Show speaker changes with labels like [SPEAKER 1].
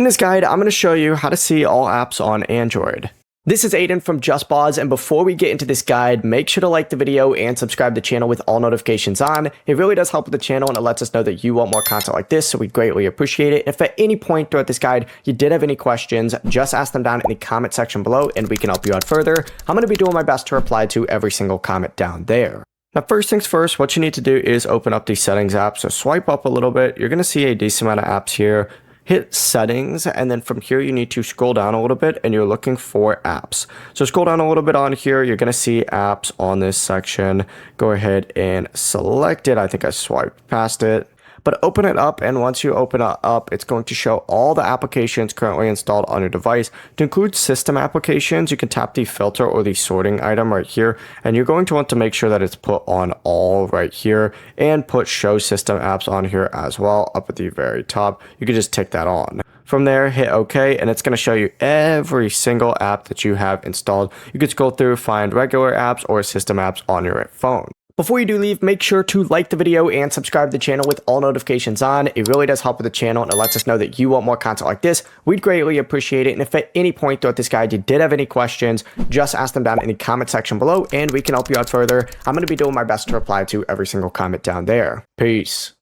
[SPEAKER 1] In this guide, I'm going to show you how to see all apps on Android. This is Aiden from JustBoz, and before we get into this guide, make sure to like the video and subscribe to the channel with all notifications on. It really does help with the channel, and it lets us know that you want more content like this, so we greatly appreciate it. If at any point throughout this guide you did have any questions, just ask them down in the comment section below, and we can help you out further. I'm going to be doing my best to reply to every single comment down there. Now, first things first, what you need to do is open up the Settings app. So swipe up a little bit. You're going to see a decent amount of apps here. Hit Settings, and then from here you need to scroll down a little bit, and you're looking for apps. So scroll down a little bit on here. You're going to see apps on this section. Go ahead and select it. I think I swiped past it. But open it up, and once you open it up, it's going to show all the applications currently installed on your device. To include system applications, you can tap the filter or the sorting item right here, and you're going to want to make sure that it's put on all right here, and put show system apps on here as well up at the very top. You can just tick that on. From there, hit OK, and it's going to show you every single app that you have installed. You can scroll through, find regular apps or system apps on your phone. Before you do leave, make sure to like the video and subscribe to the channel with all notifications on. It really does help with the channel, and it lets us know that you want more content like this. We'd greatly appreciate it. And if at any point throughout this guide you did have any questions, just ask them down in the comment section below, and we can help you out further. I'm going to be doing my best to reply to every single comment down there. Peace.